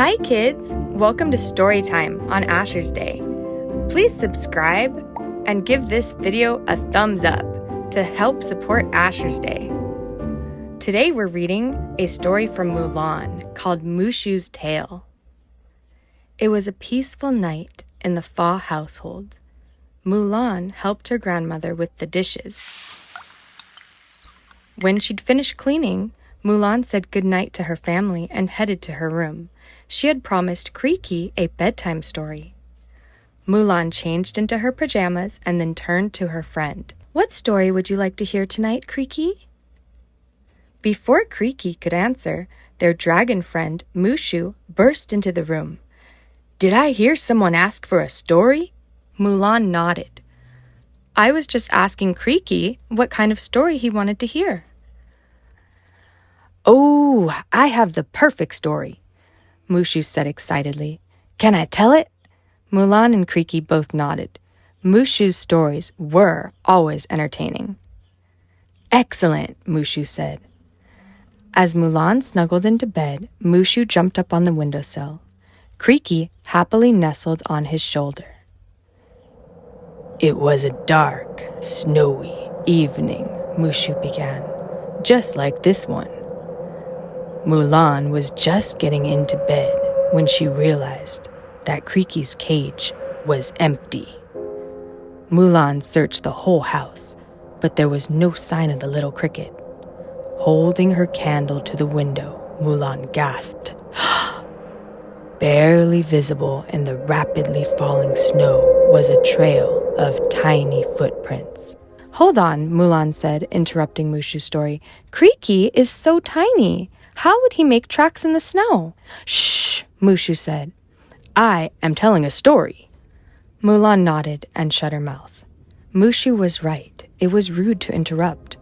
Hi kids! Welcome to Storytime on Asher's Day. Please subscribe and give this video a thumbs up to help support Asher's Day. Today we're reading a story from Mulan called Mushu's Tale. It was a peaceful night in the Fa household. Mulan helped her grandmother with the dishes. When she'd finished cleaning, Mulan said goodnight to her family and headed to her room. She had promised Cri-kee a bedtime story. Mulan changed into her pajamas and then turned to her friend. "What story would you like to hear tonight, Cri-kee?" Before Cri-kee could answer, their dragon friend, Mushu, burst into the room. "Did I hear someone ask for a story?" Mulan nodded. "I was just asking Cri-kee what kind of story he wanted to hear." "Oh, I have the perfect story," Mushu said excitedly. "Can I tell it?" Mulan and Cri-kee both nodded. Mushu's stories were always entertaining. "Excellent," Mushu said. As Mulan snuggled into bed, Mushu jumped up on the windowsill. Cri-kee happily nestled on his shoulder. "It was a dark, snowy evening," Mushu began, "just like this one. Mulan was just getting into bed when she realized that Cri-kee's cage was empty. Mulan searched the whole house, but there was no sign of the little cricket. Holding her candle to the window, Mulan gasped. Barely visible in the rapidly falling snow was a trail of tiny footprints. "Hold on," Mulan said, interrupting Mushu's story. "Cri-kee is so tiny. How would he make tracks in the snow?" "Shh," Mushu said. "I am telling a story." Mulan nodded and shut her mouth. Mushu was right. It was rude to interrupt.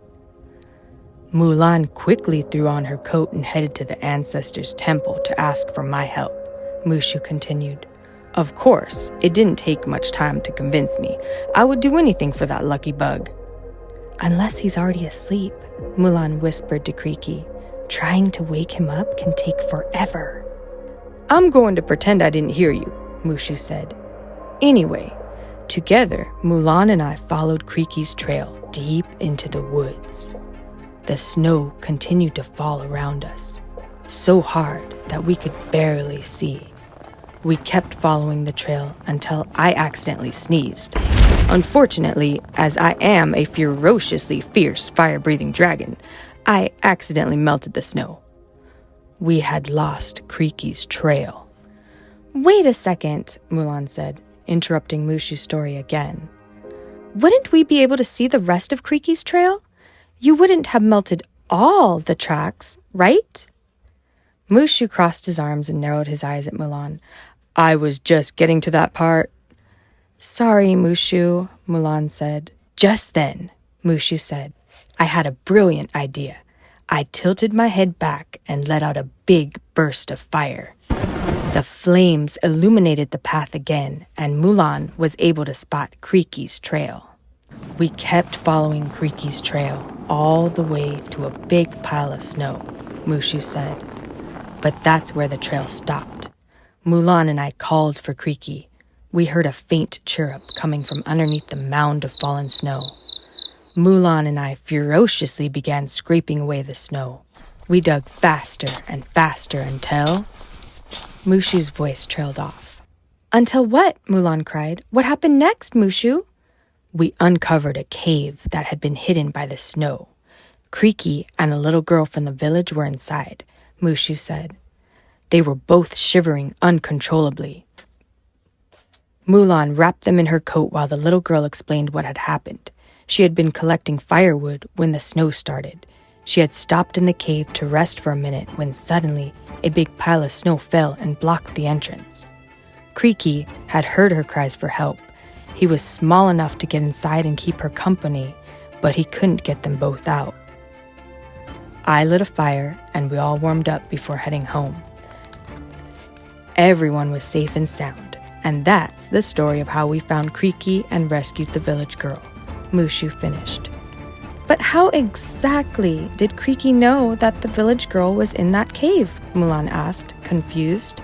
Mulan quickly threw on her coat and headed to the ancestors' temple to ask for my help, Mushu continued. "Of course, it didn't take much time to convince me. I would do anything for that lucky bug." "Unless he's already asleep," Mulan whispered to Cri-kee. "Trying to wake him up can take forever." "I'm going to pretend I didn't hear you," Mushu said. Anyway, together, Mulan and I followed Cri-kee's trail deep into the woods. The snow continued to fall around us, so hard that we could barely see. We kept following the trail until I accidentally sneezed. Unfortunately, as I am a ferociously fierce fire-breathing dragon, I accidentally melted the snow. We had lost Cri-kee's trail. "Wait a second," Mulan said, interrupting Mushu's story again. "Wouldn't we be able to see the rest of Cri-kee's trail? You wouldn't have melted all the tracks, right?" Mushu crossed his arms and narrowed his eyes at Mulan. "I was just getting to that part." "Sorry, Mushu," Mulan said. Just then, Mushu said, "I had a brilliant idea." I tilted my head back and let out a big burst of fire. The flames illuminated the path again, and Mulan was able to spot Cri-kee's trail. We kept following Cri-kee's trail all the way to a big pile of snow, Mushu said. But that's where the trail stopped. Mulan and I called for Cri-kee. We heard a faint chirrup coming from underneath the mound of fallen snow. Mulan and I ferociously began scraping away the snow. We dug faster and faster until... Mushu's voice trailed off. "Until what?" Mulan cried. "What happened next, Mushu?" "We uncovered a cave that had been hidden by the snow. Cri-kee and a little girl from the village were inside," Mushu said. "They were both shivering uncontrollably." Mulan wrapped them in her coat while the little girl explained what had happened. She had been collecting firewood when the snow started. She had stopped in the cave to rest for a minute when suddenly a big pile of snow fell and blocked the entrance. Cri-kee had heard her cries for help. He was small enough to get inside and keep her company, but he couldn't get them both out. I lit a fire and we all warmed up before heading home. Everyone was safe and sound, and that's the story of how we found Cri-kee and rescued the village girl, Mushu finished. "But how exactly did Cri-kee know that the village girl was in that cave?" Mulan asked, confused.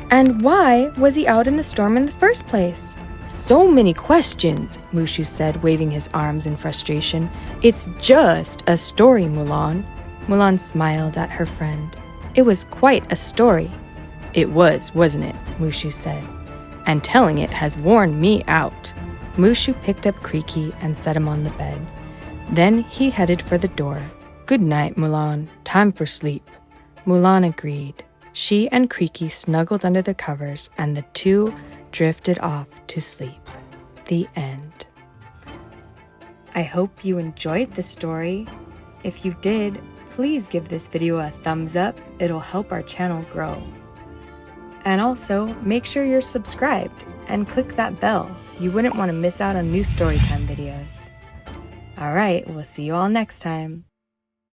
And why was he out in the storm in the first place? So many questions, Mushu said, waving his arms in frustration. It's just a story, Mulan. Mulan smiled at her friend. It was quite a story. It was, wasn't it? Mushu said. And telling it has worn me out. Mushu picked up Cri-kee and set him on the bed. Then he headed for the door. Good night, Mulan. Time for sleep. Mulan agreed. She and Cri-kee snuggled under the covers, and the two drifted off to sleep. The end. I hope you enjoyed the story. If you did, please give this video a thumbs up. It'll help our channel grow. And also, make sure you're subscribed and click that bell. You wouldn't want to miss out on new storytime videos. Alright, we'll see you all next time.